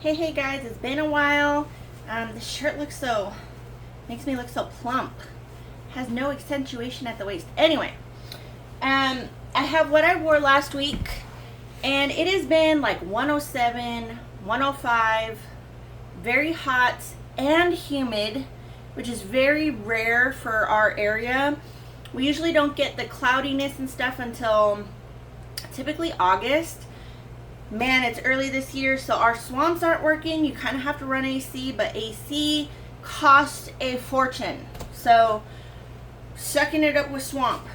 Hey guys, it's been a while. This shirt makes me look so plump. Has no accentuation at the waist. Anyway, I have what I wore last week, and it has been like 107, 105, very hot and humid, which is very rare for our area. We usually don't get the cloudiness and stuff until typically August. Man, it's early this year, so our swamps aren't working. You kind of have to run AC, but AC costs a fortune. So, sucking it up with swamp.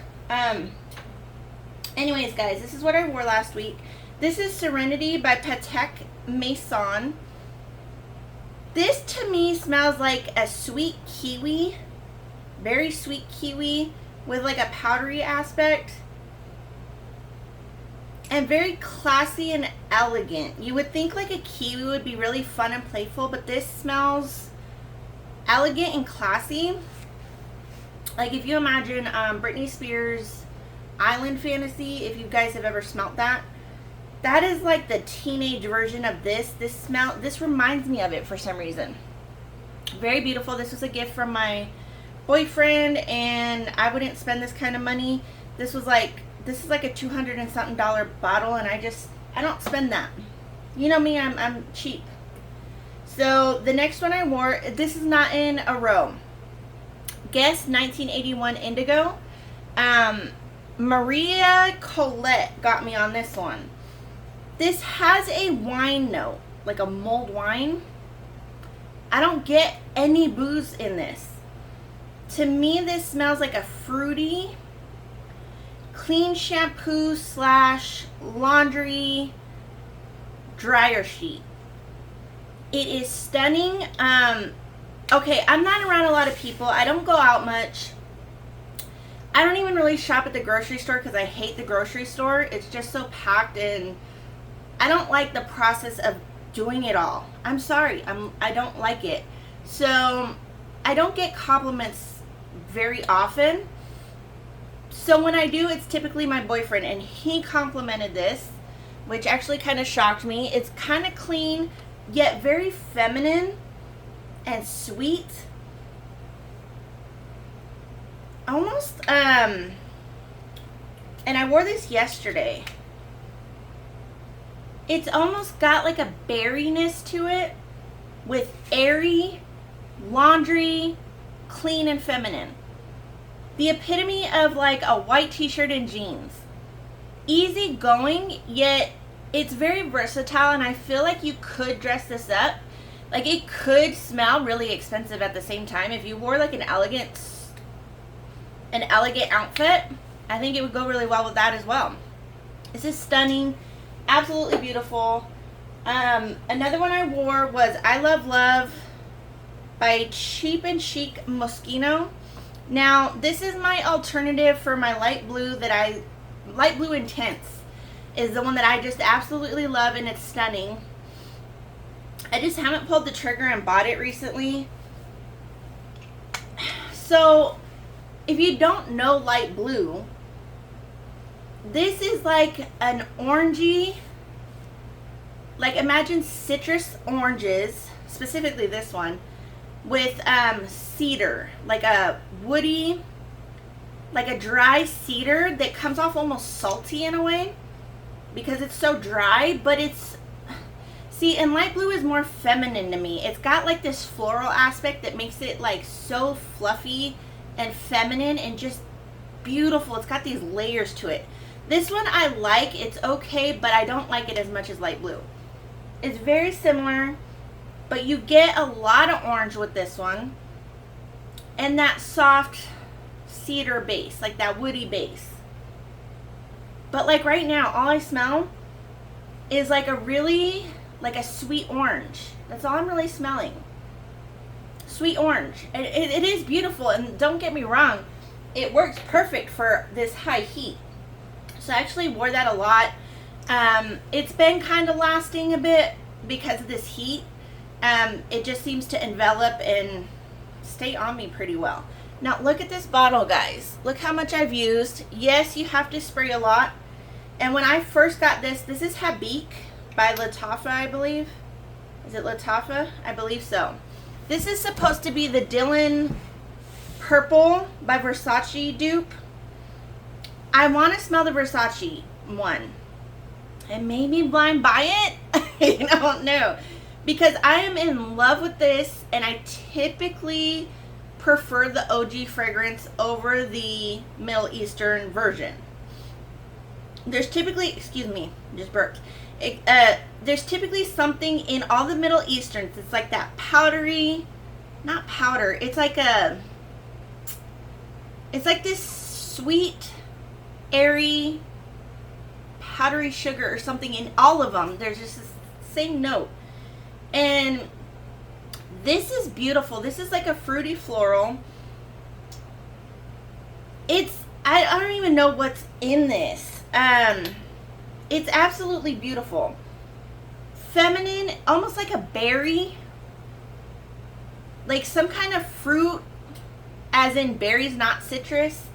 Anyways, guys, this is what I wore last week. This is Serenity by Patek Maison. This, to me, smells like a sweet kiwi. Very sweet kiwi with like a powdery aspect. And very classy and elegant. You would think like a kiwi would be really fun and playful, but this smells elegant and classy. Like if you imagine Britney Spears' Island Fantasy, if you guys have ever smelt that, that is like the teenage version of this. This reminds me of it for some reason. Very beautiful. This was a gift from my boyfriend, and I wouldn't spend this kind of money. This is like a $200 and something bottle, and I don't spend that. You know me, I'm cheap. So the next one I wore, this is not in a row. Guess 1981 Indigo. Maria Colette got me on this one. This has a wine note, like a mulled wine. I don't get any booze in this. To me, this smells like a fruity, clean shampoo / laundry dryer sheet. It is stunning. Okay, I'm not around a lot of people. I don't go out much. I don't even really shop at the grocery store because I hate the grocery store. It's just so packed, and I don't like the process of doing it all. I'm sorry. I don't like it. So I don't get compliments very often. So when I do, it's typically my boyfriend, and he complimented this, which actually kind of shocked me. It's kind of clean, yet very feminine and sweet. Almost, and I wore this yesterday. It's almost got like a berryness to it with airy, laundry, clean and feminine. The epitome of like a white t-shirt and jeans. Easy going, yet it's very versatile, and I feel like you could dress this up. Like it could smell really expensive at the same time. If you wore like an elegant outfit, I think it would go really well with that as well. This is stunning, absolutely beautiful. Another one I wore was I Love Love by Cheap and Chic Moschino. Now, this is my alternative for my light blue light blue intense is the one that I just absolutely love, and it's stunning. I just haven't pulled the trigger and bought it recently. So, if you don't know light blue, this is like an orangey, like imagine citrus oranges, specifically this one, with cedar, like a woody, like a dry cedar that comes off almost salty in a way because it's so dry. But and light blue is more feminine to me. It's got like this floral aspect that makes it like so fluffy and feminine and just beautiful. It's got these layers to it. This one I like. It's okay, but I don't like it as much as light blue. It's very similar, but you get a lot of orange with this one, and that soft cedar base, like that woody base. But like right now, all I smell is like a sweet orange. That's all I'm really smelling. Sweet orange. It is beautiful, and don't get me wrong, it works perfect for this high heat. So I actually wore that a lot. It's been kind of lasting a bit because of this heat. It just seems to envelop and stay on me pretty well. Now look at this bottle, guys. Look how much I've used. Yes, you have to spray a lot. And when I first got this is Habik by Lattafa, I believe. Is it Lattafa? I believe so. This is supposed to be the Dylan Purple by Versace dupe. I want to smell the Versace one. And maybe blind buy it? I don't know. Because I am in love with this, and I typically prefer the OG fragrance over the Middle Eastern version. There's typically, excuse me, just burped. There's typically something in all the Middle Easterns. It's like that powdery, not powder. It's like this sweet, airy, powdery sugar or something in all of them. There's just this same note. And this is beautiful. This is like a fruity floral. I don't even know what's in this. It's absolutely beautiful. Feminine, almost like a berry. Like some kind of fruit, as in berries, not citrus.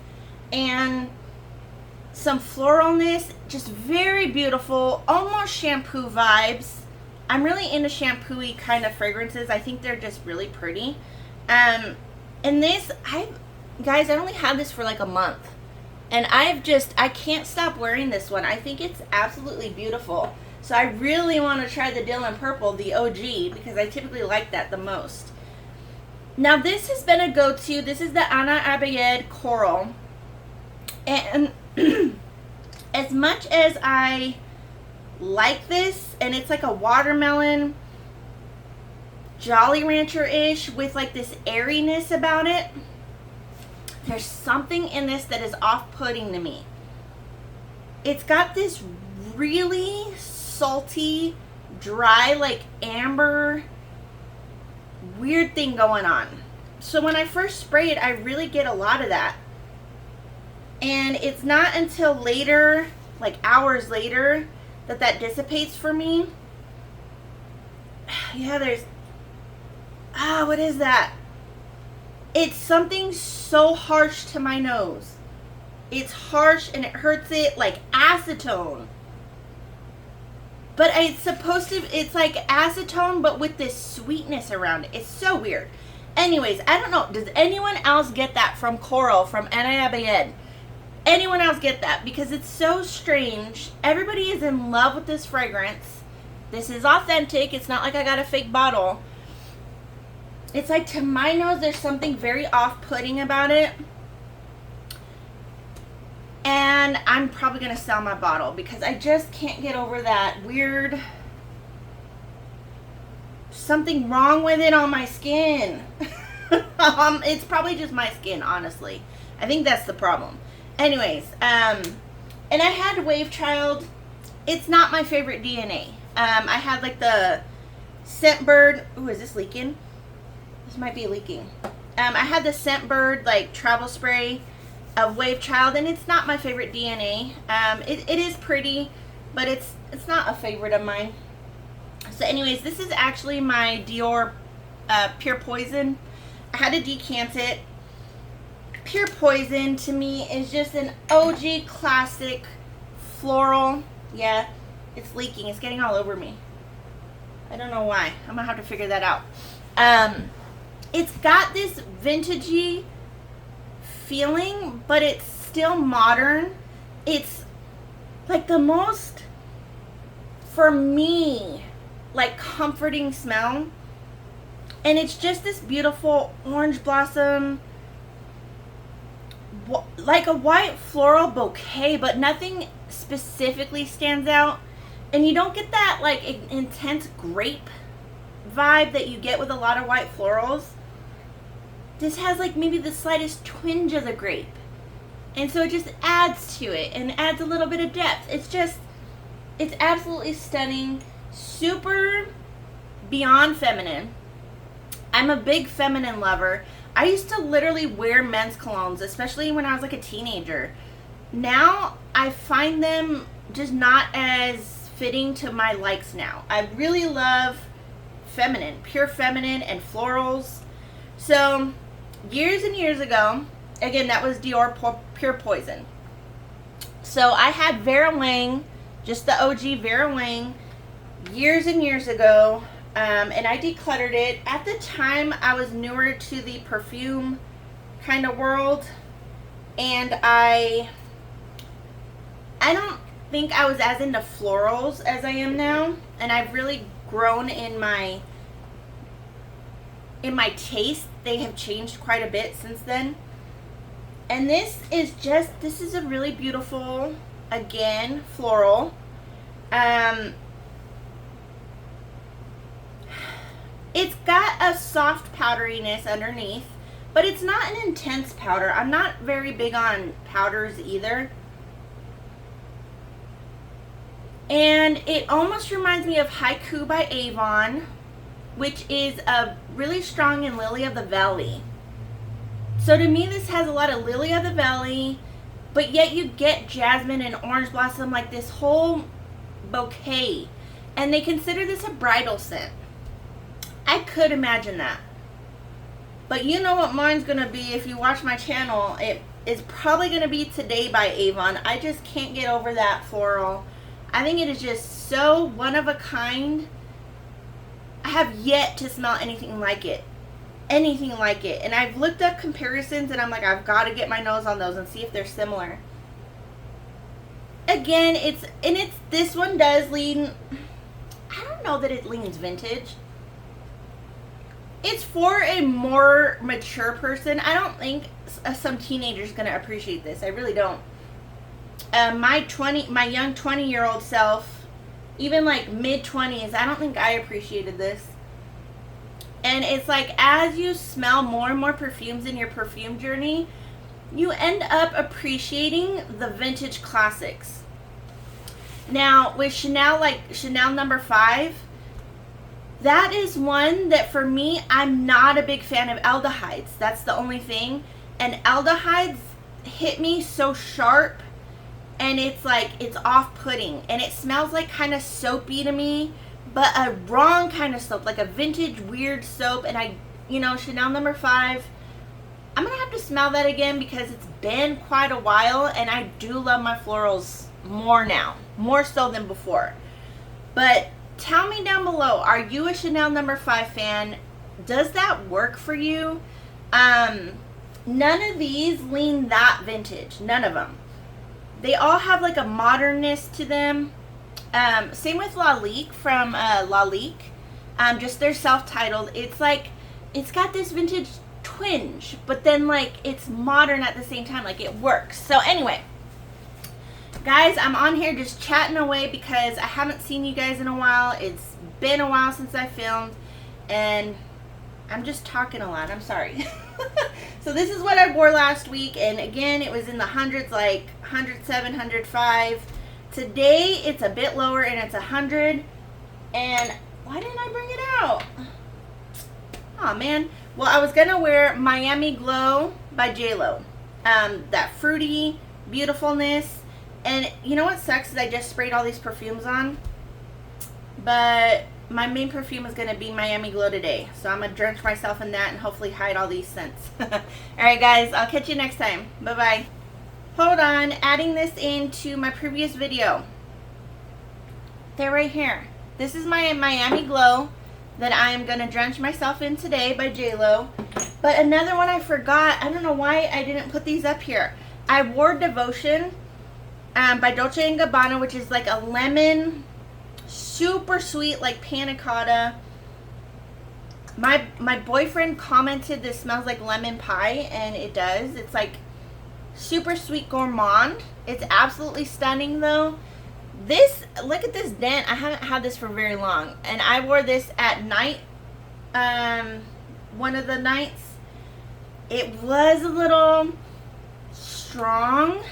And some floralness, just very beautiful, almost shampoo vibes. I'm really into shampoo-y kind of fragrances. I think they're just really pretty. And this, guys, I only had this for like a month. And I can't stop wearing this one. I think it's absolutely beautiful. So I really want to try the Dylan Purple, the OG, because I typically like that the most. Now this has been a go-to. This is the Abiyedh Coral. And as much as I like this, and it's like a watermelon Jolly Rancher-ish with like this airiness about it, there's something in this that is off-putting to me. It's got this really salty, dry, like amber, weird thing going on. So when I first spray it, I really get a lot of that. And it's not until later, like hours later, that dissipates for me. Yeah, there's... what is that? It's something so harsh to my nose. It's harsh and it hurts it like acetone. But it's like acetone, but with this sweetness around it. It's so weird. Anyways, I don't know. Does anyone else get that from Coral, from Abiyedh? Anyone else get that? Because it's so strange. Everybody is in love with this fragrance. This is authentic. It's not like I got a fake bottle. It's like, to my nose, there's something very off-putting about it. And I'm probably going to sell my bottle because I just can't get over that weird... something wrong with it on my skin. It's probably just my skin, honestly. I think that's the problem. Anyways, and I had Wave Child. It's not my favorite DNA. I had like the Scentbird. Ooh, is this leaking? This might be leaking. I had the Scentbird like travel spray of Wave Child, and it's not my favorite DNA. It is pretty, but it's not a favorite of mine. So anyways, this is actually my Dior Pure Poison. I had to decant it. Pure Poison to me is just an OG classic floral. Yeah, it's leaking. It's getting all over me. I don't know why. I'm gonna have to figure that out. It's got this vintagey feeling, but it's still modern. It's like the most, for me, like comforting smell. And it's just this beautiful orange blossom, like a white floral bouquet, but nothing specifically stands out. And you don't get that like intense grape vibe that you get with a lot of white florals. This has like maybe the slightest twinge of the grape. And so it just adds to it and adds a little bit of depth. It's absolutely stunning. Super beyond feminine. I'm a big feminine lover. I used to literally wear men's colognes, especially when I was like a teenager. Now I find them just not as fitting to my likes now. I really love feminine, pure feminine and florals. So years and years ago, again, that was Dior Pure Poison. So I had Vera Wang, just the OG Vera Wang, years and years ago. And I decluttered it. At the time, I was newer to the perfume kind of world, and I don't think I was as into florals as I am now, and I've really grown in my taste. They have changed quite a bit since then. And this is a really beautiful, again, floral. It's got a soft powderiness underneath, but it's not an intense powder. I'm not very big on powders either. And it almost reminds me of Haiku by Avon, which is a really strong in Lily of the Valley. So to me, this has a lot of Lily of the Valley, but yet you get jasmine and orange blossom, like this whole bouquet. And they consider this a bridal scent. I could imagine that. But you know what mine's going to be if you watch my channel. It is probably going to be Today by Avon. I just can't get over that floral. I think it is just so one of a kind. I have yet to smell anything like it. Anything like it. And I've looked up comparisons and I'm like, I've got to get my nose on those and see if they're similar. Again, this one does lean, I don't know that it leans vintage. It's for a more mature person. I don't think some teenager's going to appreciate this. I really don't. My young 20-year-old self, even like mid-20s, I don't think I appreciated this. And it's like, as you smell more and more perfumes in your perfume journey, you end up appreciating the vintage classics. Now, with Chanel, like Chanel No. 5, that is one that for me, I'm not a big fan of aldehydes. That's the only thing. And aldehydes hit me so sharp, and it's like, it's off-putting. And it smells like kind of soapy to me, but a wrong kind of soap, like a vintage weird soap. And Chanel No. 5, I'm going to have to smell that again because it's been quite a while, and I do love my florals more now, more so than before. But tell me down below, are you a Chanel No. 5 fan? Does that work for you? None of these lean that vintage. None of them. They all have like a modernness to them. Same with Lalique from Lalique. Just their self-titled. It's like, it's got this vintage twinge, but then like it's modern at the same time. Like it works. So anyway, guys, I'm on here just chatting away because I haven't seen you guys in a while. It's been a while since I filmed, and I'm just talking a lot. I'm sorry. So this is what I wore last week, and again, it was in the hundreds, like 107, 105. Today, it's a bit lower, and it's 100. And why didn't I bring it out? Oh man. Well, I was gonna wear Miami Glow by JLo. That fruity beautifulness. And you know what sucks is I just sprayed all these perfumes on, but my main perfume is going to be Miami Glow today. So I'm going to drench myself in that and hopefully hide all these scents. Alright guys, I'll catch you next time. Bye-bye. Hold on, adding this into my previous video. They're right here. This is my Miami Glow that I am going to drench myself in today by JLo. But another one I forgot, I don't know why I didn't put these up here. I wore Devotion by Dolce & Gabbana, which is like a lemon, super sweet, like panna cotta. My boyfriend commented this smells like lemon pie, and it does. It's like super sweet gourmand. It's absolutely stunning though. This, look at this dent. I haven't had this for very long, and I wore this at night. One of the nights. It was a little strong,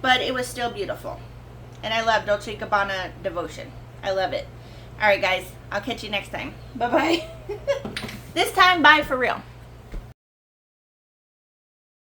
but it was still beautiful. And I love Dolce & Gabbana Devotion. I love it. Alright guys, I'll catch you next time. Bye-bye. This time, bye for real.